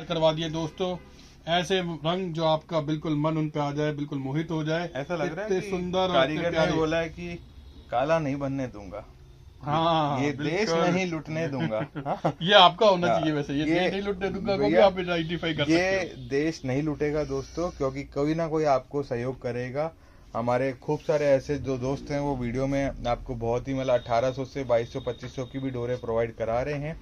तैयार करवा दिए दोस्तों। ऐसे रंग जो आपका बिल्कुल मन उन पे आ जाए, बिल्कुल मोहित हो जाए। ऐसा लग रहा है इतने कि सुंदर कारीगर ने बोला है कि काला नहीं बनने दूंगा, हाँ ये देश बिल्कुल। नहीं लुटने दूंगा। हाँ? ये आपका होना हाँ, चाहिए वैसे, ये देश नहीं लुटने दूंगा को भी भैया आप आइडेंटिफाई कर सकते ये हो। देश नहीं लुटेगा दोस्तों, क्योंकि कोई ना कोई आपको सहयोग करेगा। हमारे खूब सारे ऐसे जो दोस्त हैं वो वीडियो में आपको बहुत ही मतलब 1800 से 2200 2500 की भी डोरें प्रोवाइड करा रहे हैं।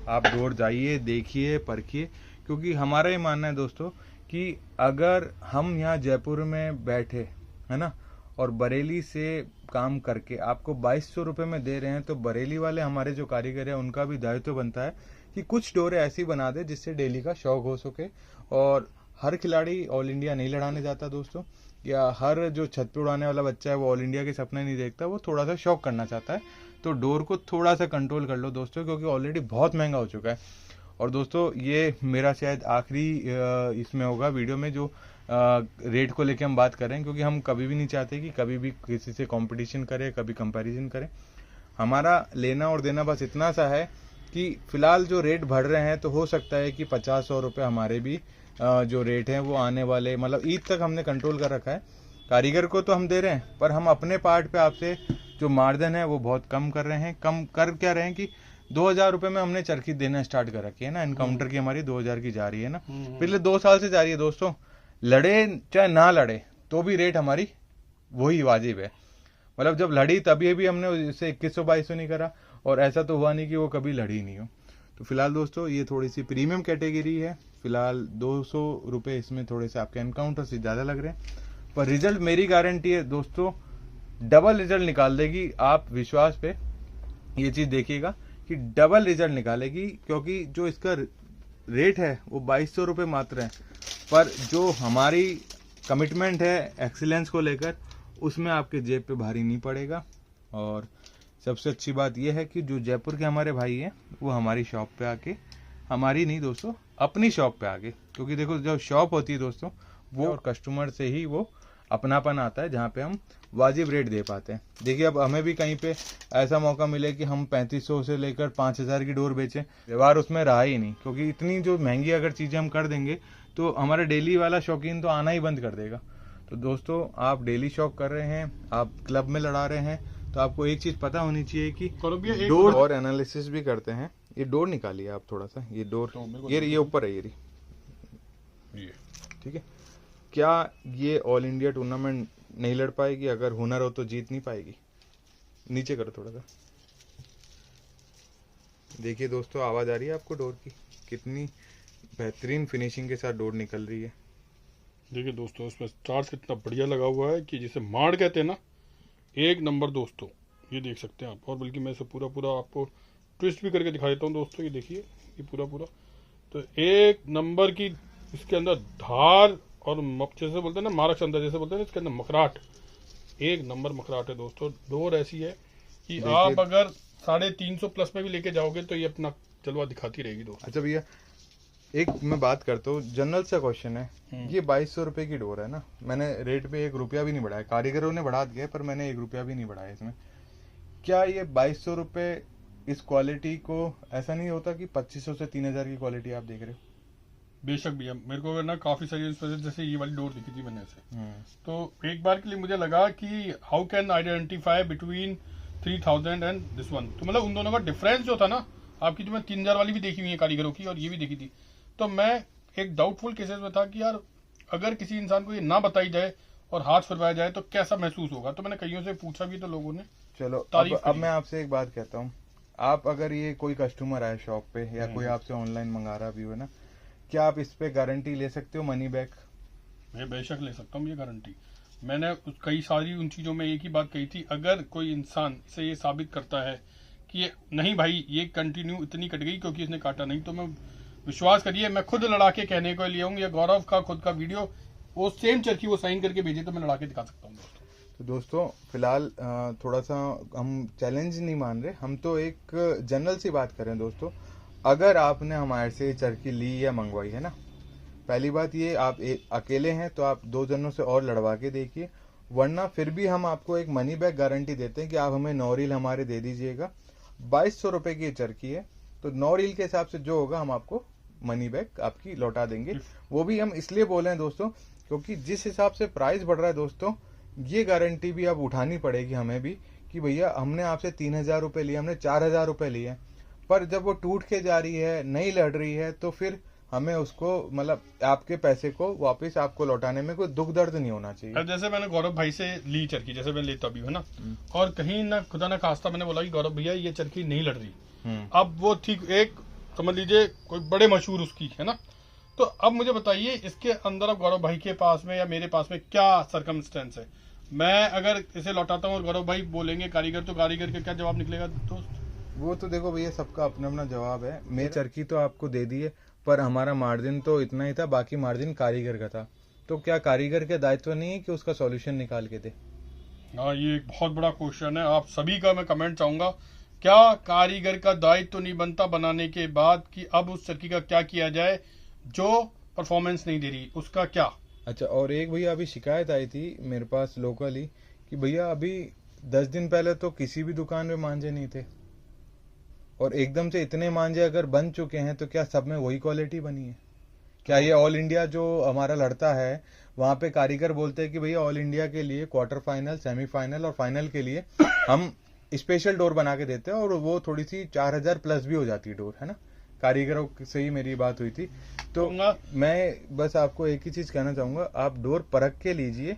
आप डोर जाइए, देखिए, परखिए, क्योंकि हमारा ये मानना है दोस्तों कि अगर हम यहाँ जयपुर में बैठे है ना और बरेली से काम करके आपको 2200 रुपये में दे रहे हैं, तो बरेली वाले हमारे जो कारीगर हैं उनका भी दायित्व बनता है कि कुछ डोरें ऐसी बना दे जिससे डेली का शौक हो सके। और हर खिलाड़ी ऑल इंडिया नहीं लड़ाने जाता दोस्तों, या हर जो छत पे उड़ाने वाला बच्चा है वो ऑल इंडिया के सपने नहीं देखता, वो थोड़ा सा शौक करना चाहता है। तो डोर को थोड़ा सा कंट्रोल कर लो दोस्तों, क्योंकि ऑलरेडी बहुत महंगा हो चुका है। और दोस्तों ये मेरा शायद आखिरी इसमें होगा वीडियो में जो रेट को लेके हम बात करें, क्योंकि हम कभी भी नहीं चाहते कि कभी भी किसी से कंपटीशन करें, कभी कंपैरिजन करें। हमारा लेना और देना बस इतना सा है कि फिलहाल जो रेट बढ़ रहे हैं तो हो सकता है कि 50-100 रुपये हमारे भी जो रेट हैं वो आने वाले मतलब ईद तक हमने कंट्रोल कर रखा है। कारीगर को तो हम दे रहे हैं, पर हम अपने पार्ट पे आपसे जो मार्जिन है वो बहुत कम कर रहे हैं। कम कर क्या रहे हैं कि 2000 रुपये में हमने चरखी देना स्टार्ट कर रखी है ना, एनकाउंटर की हमारी 2000 की जा रही है ना, पिछले 2 साल से जा रही है दोस्तों। लड़े चाहे ना लड़े तो भी रेट हमारी वही वाजिब है। मतलब जब लड़ी तभी भी हमने उससे 2100-2200 नहीं करा, और ऐसा तो हुआ नहीं कि वो कभी लड़ी नहीं हो। तो फिलहाल दोस्तों ये थोड़ी सी प्रीमियम कैटेगरी है, फिलहाल 200 रुपये इसमें थोड़े से आपके एनकाउंटर से ज़्यादा लग रहे हैं, पर रिजल्ट मेरी गारंटी है दोस्तों डबल रिजल्ट निकाल देगी। आप विश्वास पे ये चीज़ देखिएगा कि डबल रिजल्ट निकालेगी, क्योंकि जो इसका रेट है वो 2200 रुपये मात्र है, पर जो हमारी कमिटमेंट है एक्सीलेंस को लेकर उसमें आपके जेब पे भारी नहीं पड़ेगा। और सबसे अच्छी बात यह है कि जो जयपुर के हमारे भाई हैं वो हमारी शॉप पे आके, हमारी नहीं दोस्तों अपनी शॉप पे आके, क्योंकि देखो जब शॉप होती है दोस्तों वो और कस्टमर से ही वो अपनापन आता है, जहाँ पे हम वाजिब रेट दे पाते हैं। देखिए अब हमें भी कहीं पे ऐसा मौका मिले कि हम 3500 से लेकर 5000 की डोर बेचें, व्यवहार उसमें रहा ही नहीं, क्योंकि इतनी जो महंगी अगर चीज़ें हम कर देंगे तो हमारा डेली वाला शौकीन तो आना ही बंद कर देगा। तो दोस्तों आप डेली शौक कर रहे हैं, आप क्लब में लड़ा रहे हैं, तो आपको एक चीज़ पता होनी चाहिए कि डोर और एनालिसिस भी करते हैं। ये डोर निकालिए आप थोड़ा सा, ये डोर ये ऊपर है ये ठीक है। क्या ये ऑल इंडिया टूर्नामेंट नहीं लड़ पाएगी? अगर हुनर हो तो जीत नहीं पाएगी। नीचे करो थोड़ा सा, देखिए दोस्तों आवाज़ आ रही है आपको डोर की, कितनी बेहतरीन फिनिशिंग के साथ डोर निकल रही है। देखिए दोस्तों इसमें स्टार्स कितना बढ़िया लगा हुआ है कि जिसे माड़ कहते हैं ना, एक नंबर दोस्तों। ये देख सकते हैं आप, और बल्कि मैं इसे पूरा पूरा आपको ट्विस्ट भी करके दिखा देता हूँ दोस्तों। ये देखिए ये पूरा पूरा तो एक नंबर की इसके अंदर धार, और जैसे बोलते हैं ना मारक अंदर जैसे बोलते हैं ना, इसके अंदर मकराट, एक नंबर मकराट है दोस्तों। डोर ऐसी है कि आप अगर 350 प्लस में भी लेके जाओगे तो ये अपना जलवा दिखाती रहेगी दोस्तों। अच्छा भैया एक मैं बात करता हूँ, जनरल सा क्वेश्चन है, ये 2200 रुपये की डोर है ना, मैंने रेट पे 1 रुपया भी नहीं बढ़ाया, कारीगरों ने बढ़ा दिया पर मैंने 1 रुपया भी नहीं बढ़ाया इसमें। क्या ये 2200 रुपये इस क्वालिटी को ऐसा नहीं होता कि 2500 से 3000 की क्वालिटी आप देख रहे हो? बेशक भैया, मेरे को ना काफी सारी जैसे ये वाली डोर दिखी थी मैंने ऐसे, तो एक बार के लिए मुझे लगा कि how can identify between 3000 and this one. तो मतलब उन दोनों का डिफरेंस जो था ना, आपकी जो मैं 3000 वाली भी देखी हुई है कारीगरों की और ये भी देखी थी, तो मैं एक डाउटफुल केसेस में था कि यार अगर किसी इंसान को ये ना बताई जाए और हाथ फिरवाया जाए तो कैसा महसूस होगा। तो मैंने कईयों से पूछा भी तो लोगों ने चलो अब मैं आपसे एक बात कहता हूँ, आप अगर ये कोई कस्टमर आए शॉप पे या कोई आपसे ऑनलाइन मंगा रहा भी हो ना, क्या आप इस पे गारंटी ले सकते हो मनी बैक? मैं बेशक ले सकता हूँ ये गारंटी। मैंने कई सारी उन चीज़ों में एक ही बात कही थी, अगर कोई इंसान इसे ये साबित करता है कि ये नहीं भाई ये कंटिन्यू इतनी कट गई क्योंकि इसने काटा नहीं, तो मैं विश्वास करिए मैं खुद लड़ा के कहने को लिए हूँ, या गौरव का खुद का वीडियो वो सेम चरखी वो साइन करके भेजे तो मैं लड़ा के दिखा सकता हूँ दोस्तों। तो दोस्तों फिलहाल थोड़ा सा हम चैलेंज नहीं मान रहे, हम तो एक जनरल सी बात करें दोस्तों। अगर आपने हमारे से चरखी ली या मंगवाई है ना, पहली बात ये आप अकेले हैं तो आप 2 जनों से और लड़वा के देखिए, वरना फिर भी हम आपको एक मनी बैक गारंटी देते हैं कि आप हमें 9 रील हमारे दे दीजिएगा। 2200 रुपये की चरखी है, तो 9 रील के हिसाब से जो होगा हम आपको मनी बैक आपकी लौटा देंगे। वो भी हम इसलिए बोले हैं दोस्तों क्योंकि जिस हिसाब से प्राइस बढ़ रहा है दोस्तों, ये गारंटी भी अब उठानी पड़ेगी हमें भी कि भैया हमने आपसे 3,000 रुपये लिए, हमने 4,000 रुपये लिए, पर जब वो टूट के जा रही है, नहीं लड़ रही है, तो फिर हमें उसको मतलब आपके पैसे को वापस आपको लौटाने में कोई दुख दर्द नहीं होना चाहिए। अब जैसे मैंने गौरव भाई से ली चरखी, जैसे मैं लेता भी हूँ ना, और कहीं ना खुदा ना खास्ता मैंने बोला कि गौरव भैया ये चरखी नहीं लड़ रही, अब वो ठीक एक समझ लीजिए कोई बड़े मशहूर उसकी है ना, तो अब मुझे बताइए इसके अंदर अब गौरव भाई के पास में या मेरे पास में क्या सरकमस्टेंस है। मैं अगर इसे लौटाता हूँ और गौरव भाई बोलेंगे कारीगर, तो कारीगर का क्या जवाब निकलेगा दोस्त? वो तो देखो भैया सबका अपना अपना जवाब है। मेरी चरखी तो आपको दे दी है, पर हमारा मार्जिन तो इतना ही था, बाकी मार्जिन कारीगर का था। तो क्या कारीगर के दायित्व नहीं है कि उसका सॉल्यूशन निकाल के दे? हाँ, ये एक बहुत बड़ा क्वेश्चन है। आप सभी का मैं कमेंट चाहूंगा, क्या कारीगर का दायित्व तो नहीं बनता बनाने के बाद कि अब उस चरखी का क्या किया जाए जो परफॉर्मेंस नहीं दे रही, उसका क्या? अच्छा, और एक भैया अभी शिकायत आई थी मेरे पास लोकली कि भैया अभी 10 दिन पहले तो किसी भी दुकान में मांझे नहीं थे, और एकदम से इतने मांझे अगर बन चुके हैं तो क्या सब में वही क्वालिटी बनी है? क्या ये ऑल इंडिया जो हमारा लड़ता है वहां पे कारीगर बोलते हैं कि भैया ऑल इंडिया के लिए क्वार्टर फाइनल, सेमीफाइनल और फाइनल के लिए हम स्पेशल डोर बना के देते हैं, और वो थोड़ी सी 4,000 प्लस भी हो जाती है डोर, है ना? कारीगरों से ही मेरी बात हुई थी। तो मैं बस आपको एक ही चीज कहना चाहूंगा, आप डोर परख के लीजिए,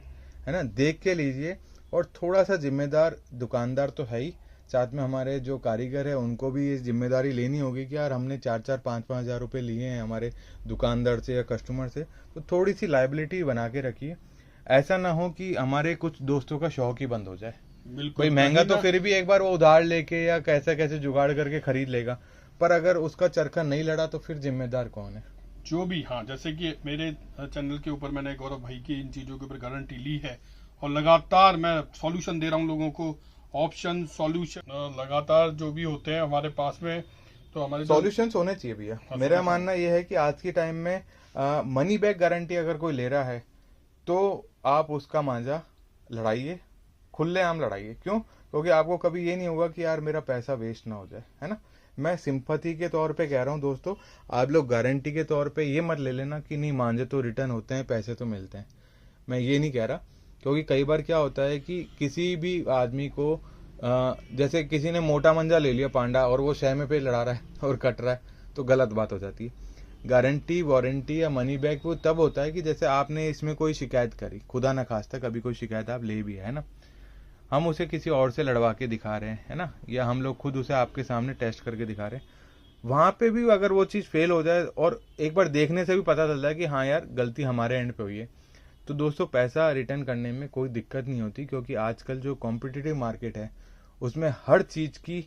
है ना, देख के लीजिए, और थोड़ा सा जिम्मेदार दुकानदार तो है ही, साथ में हमारे जो कारीगर है उनको भी ये जिम्मेदारी लेनी होगी कि यार हमने 4-4, 5-5 हजार रुपये लिए हैं हमारे दुकानदार से या कस्टमर से, तो थोड़ी सी लाइबिलिटी बना के रखिए। ऐसा ना हो कि हमारे कुछ दोस्तों का शौक ही बंद हो जाए। कोई महंगा तो फिर भी एक बार वो उधार लेके या कैसे कैसे जुगाड़ करके खरीद लेगा, पर अगर उसका चरखा नहीं लड़ा तो फिर जिम्मेदार कौन है? जो भी, हाँ, जैसे कि मेरे चैनल के ऊपर मैंने गौरव भाई की इन चीजों के ऊपर गारंटी ली है, और लगातार मैं सॉल्यूशन दे रहा हूँ लोगों को, ऑप्शन सॉल्यूशन लगातार जो भी होते हैं हमारे पास में, तो हमारे सॉल्यूशंस होने चाहिए भैया। मेरा मानना यह है कि आज के टाइम में मनी बैक गारंटी अगर कोई ले रहा है तो आप उसका मांझा लड़ाइए, खुलेआम लड़ाइए। क्यों? क्योंकि आपको कभी ये नहीं होगा कि यार मेरा पैसा वेस्ट ना हो जाए, है ना? मैं सिंपैथी के तौर पे कह रहा हूँ दोस्तों, आप लोग गारंटी के तौर पे ये मत ले लेना कि नहीं मांझे तो रिटर्न होते हैं, पैसे तो मिलते हैं। मैं ये नहीं कह रहा, क्योंकि कई बार क्या होता है कि किसी भी आदमी को जैसे किसी ने मोटा मंजा ले लिया पांडा और वो शहमे पे लड़ा रहा है और कट रहा है, तो गलत बात हो जाती है। गारंटी, वारंटी या मनी बैक वो तब होता है कि जैसे आपने इसमें कोई शिकायत करी, खुदा ना खास्ता कभी कोई शिकायत आप ले भी है ना, हम उसे किसी और से लड़वा के दिखा रहे हैं, है ना, या हम लोग खुद उसे आपके सामने टेस्ट करके दिखा रहे हैं, वहां पे भी अगर वो चीज़ फेल हो जाए और एक बार देखने से भी पता चलता है कि हाँ यार गलती हमारे एंड पे हुई है, तो दोस्तों पैसा रिटर्न करने में कोई दिक्कत नहीं होती। क्योंकि आजकल जो कॉम्पिटिटिव मार्केट है उसमें हर चीज़ की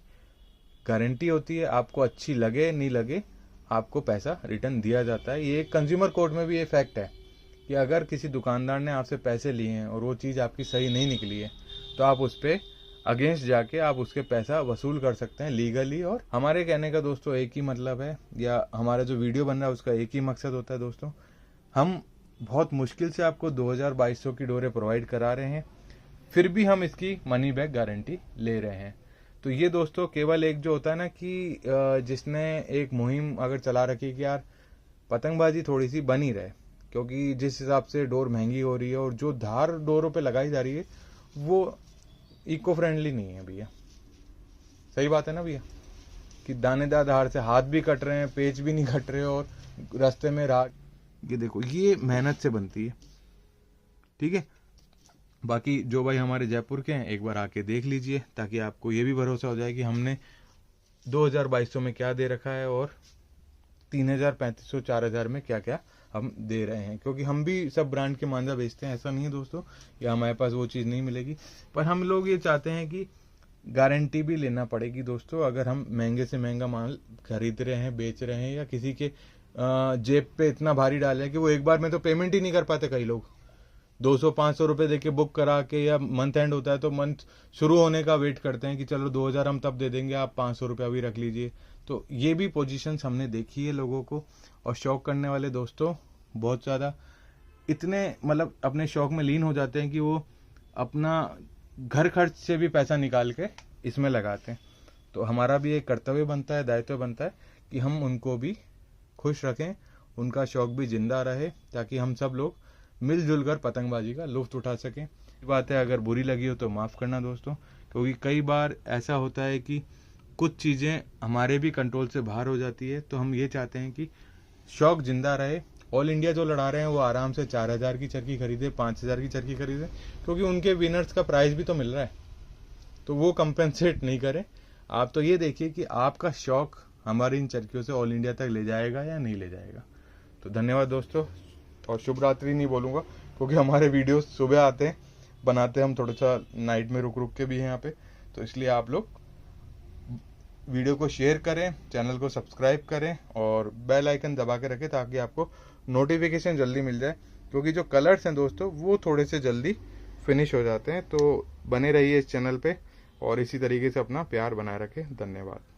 गारंटी होती है, आपको अच्छी लगे नहीं लगे आपको पैसा रिटर्न दिया जाता है। ये कंज्यूमर कोर्ट में भी ये फैक्ट है कि अगर किसी दुकानदार ने आपसे पैसे लिए हैं और वो चीज़ आपकी सही नहीं निकली है तो आप उस पर अगेंस्ट जाके आप उसके पैसा वसूल कर सकते हैं लीगली। और हमारे कहने का दोस्तों एक ही मतलब है, या हमारा जो वीडियो बन रहा है उसका एक ही मकसद होता है दोस्तों, हम बहुत मुश्किल से आपको 2,200 की डोरें प्रोवाइड करा रहे हैं, फिर भी हम इसकी मनी बैक गारंटी ले रहे हैं। तो ये दोस्तों केवल एक जो होता है ना कि जिसने एक मुहिम अगर चला रखी कि यार पतंगबाजी थोड़ी सी बनी रहे, क्योंकि जिस हिसाब से डोर महंगी हो रही है और जो धार डोरों पे लगाई जा रही है वो इको फ्रेंडली नहीं है भैया। सही बात है ना भैया, कि दानेदार धार से हाथ भी कट रहे हैं, पेच भी नहीं कट रहे, और रास्ते में राह, ये देखो ये मेहनत से बनती है, ठीक है। बाकी जो भाई हमारे जयपुर के हैं एक बार आके देख लीजिए, ताकि आपको ये भी भरोसा हो जाए कि हमने 2,200 में क्या दे रखा है और 3,000, 3,500, 4,000 में क्या क्या हम दे रहे हैं। क्योंकि हम भी सब ब्रांड के मांझा बेचते हैं, ऐसा नहीं है दोस्तों या हमारे पास वो चीज़ नहीं मिलेगी, पर हम लोग ये चाहते हैं कि गारंटी भी लेना पड़ेगी दोस्तों। अगर हम महंगे से महंगा माल खरीद रहे हैं, बेच रहे हैं, या किसी के जेब पे इतना भारी डाले कि वो एक बार में तो पेमेंट ही नहीं कर पाते, कई लोग 200-500 रुपये दे के बुक करा के, या मंथ एंड होता है तो मंथ शुरू होने का वेट करते हैं कि चलो 2,000 हम तब दे देंगे, आप 500 रुपया भी रख लीजिए। तो ये भी पोजीशंस हमने देखी है लोगों को, और शौक करने वाले दोस्तों बहुत ज़्यादा इतने मतलब अपने शौक में लीन हो जाते हैं कि वो अपना घर खर्च से भी पैसा निकाल के इसमें लगाते हैं। तो हमारा भी एक कर्तव्य बनता है, दायित्व बनता है कि हम उनको भी खुश रखें, उनका शौक भी जिंदा रहे, ताकि हम सब लोग मिलजुल कर पतंगबाजी का लुत्फ उठा सकें। बात है, अगर बुरी लगी हो तो माफ़ करना दोस्तों, क्योंकि कई बार ऐसा होता है कि कुछ चीज़ें हमारे भी कंट्रोल से बाहर हो जाती है। तो हम ये चाहते हैं कि शौक जिंदा रहे। ऑल इंडिया जो लड़ा रहे हैं वो आराम से 4000 की चरखी खरीदे, 5000 की चरखी खरीदे, क्योंकि उनके विनर्स का प्राइस भी तो मिल रहा है, तो वो कंपेंसेट नहीं करें। आप तो ये देखिए कि आपका शौक हमारी इन चरखियों से ऑल इंडिया तक ले जाएगा या नहीं ले जाएगा। तो धन्यवाद दोस्तों, और शुभ रात्रि नहीं बोलूँगा, क्योंकि हमारे वीडियो सुबह आते हैं, बनाते हैं हम थोड़ा सा नाइट में रुक रुक के भी हैं यहाँ पे, तो इसलिए आप लोग वीडियो को शेयर करें, चैनल को सब्सक्राइब करें और बेल आइकन दबा के रखें, ताकि आपको नोटिफिकेशन जल्दी मिल जाए, क्योंकि जो कलर्स हैं दोस्तों वो थोड़े से जल्दी फिनिश हो जाते हैं। तो बने रहिए इस चैनल पे और इसी तरीके से अपना प्यार बनाए रखें। धन्यवाद।